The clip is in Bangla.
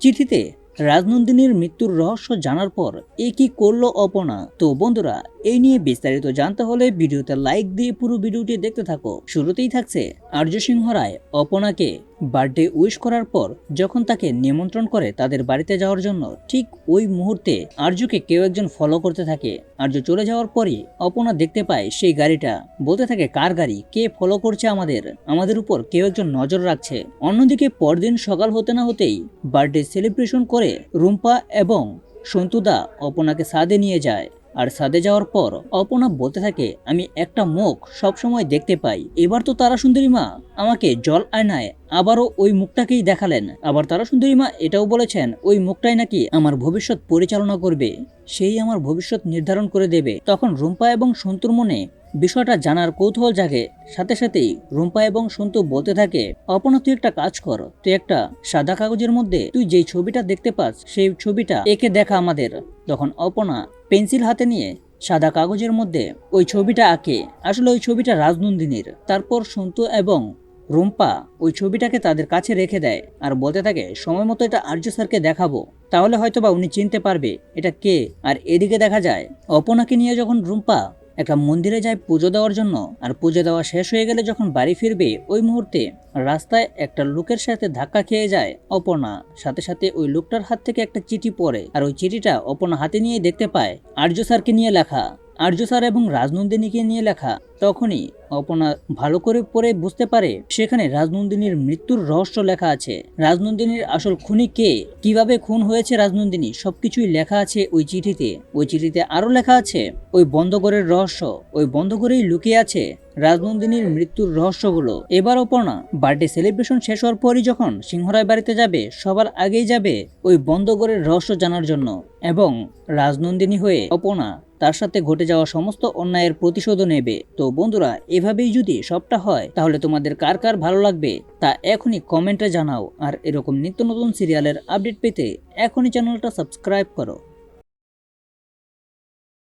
চিঠিতে রাজনন্দিনীর মৃত্যুর রহস্য জানার পর কি করলো অপনা। তো বন্ধুরা, এই নিয়ে বিস্তারিত জানতে হলে ভিডিওতে লাইক দিয়ে পুরো ভিডিওটি দেখতে থাকো। শুরুতেই থাকছে আর্য সিংহ রায় অপনাকে বার্থডে উইশ করার পর যখন তাকে নিমন্ত্রণ করে তাদের বাড়িতে যাওয়ার জন্য, ঠিক ওই মুহূর্তে আর্যকে কেউ একজন ফলো করতে থাকে। আর্য চলে যাওয়ার পরই অপনা দেখতে পায় সেই গাড়িটা। বলতে থাকে, কার গাড়ি, কে ফলো করছে আমাদের উপর কেউ একজন নজর রাখছে। অন্যদিকে পরদিন সকাল হতে না হতেই বার্থডে সেলিব্রেশন করে রুম্পা এবং সন্তুদা অপনাকে ছাদে নিয়ে যায়। আর ছাদে যাওয়ার পর অপনা বলতে থাকে, আমি একটা মুখ সবসময় দেখতে পাই। এবার তো তারা সুন্দরী মা আমাকে জল আয়নায় আবারও ওই মুখটাকেই দেখালেন। আবার তারা সুন্দরী মা এটাও বলেছেন ওই মুখটাই নাকি আমার ভবিষ্যৎ পরিচালনা করবে, সেই আমার ভবিষ্যৎ নির্ধারণ করে দেবে। তখন রুম্পা এবং সন্তুর মনে বিষয়টা জানার কৌতূহল জাগে। সাথে সাথেই রুম্পা এবং সন্তু বলতে থাকে, অপনা তুই একটা কাজ কর, তুই একটা সাদা কাগজের মধ্যে তুই যেই ছবিটা দেখতে পাস সেই ছবিটা এঁকে দেখা আমাদের। তখন অপনা পেন্সিল হাতে নিয়ে সাদা কাগজের মধ্যে ওই ছবিটা আঁকে। আসলে ওই ছবিটা রাজনন্দিনীর। তারপর সন্তু এবং রুম্পা ওই ছবিটাকে তাদের কাছে রেখে দেয় আর বলতে থাকে, সময় মতো এটা আর্য স্যারকে দেখাবো, তাহলে হয়তোবা উনি চিনতে পারবে এটা কে। আর এদিকে দেখা যায় অপনাকে নিয়ে যখন রুম্পা একটা মন্দিরে যায় পুজো দেওয়ার জন্য, আর পুজো দেওয়া শেষ হয়ে গেলে যখন বাড়ি ফিরবে ওই মুহূর্তে রাস্তায় একটা লোকের সাথে ধাক্কা খেয়ে যায় অপনা। সাথে সাথে ওই লোকটার হাত থেকে একটা চিঠি পড়ে, আর ওই চিঠিটা অপনা হাতে নিয়ে দেখতে পায় আর্য স্যারকে নিয়ে লেখা, আর্য স্যার এবং রাজনন্দিনীকে নিয়ে লেখা। তখনই অপনা ভালো করে পড়ে বুঝতে পারে সেখানে রাজনন্দিনীর মৃত্যুর রহস্য লেখা আছে। রাজনন্দিনীর আসল খুনি কে, কিভাবে খুন হয়েছে রাজনন্দিনী, সবকিছুই লেখা আছে ওই চিঠিতে। ওই চিঠিতে আরো লেখা আছে ওই বন্ধঘরের রহস্য, ওই বন্ধঘরেই লুকিয়ে আছে রাজনন্দিনীর মৃত্যুর রহস্যগুলো। এবার অপর্ণা বার্থডে সেলিব্রেশন শেষ হওয়ার পরই যখন সিংহরায় বাড়িতে যাবে, সবার আগেই যাবে ওই বন্ধঘরের রহস্য জানার জন্য। এবং রাজনন্দিনী হয়ে অপর্ণা তার সাথে ঘটে যাওয়া সমস্ত অন্যায়ের প্রতিশোধও নেবে। তো বন্ধুরা, এভাবেই যদি সবটা হয় তাহলে তোমাদের কার কার ভালো লাগবে তা এখনই কমেন্টে জানাও। আর এরকম নিত্য নতুন সিরিয়ালের আপডেট পেতে এখনই চ্যানেলটা সাবস্ক্রাইব করো।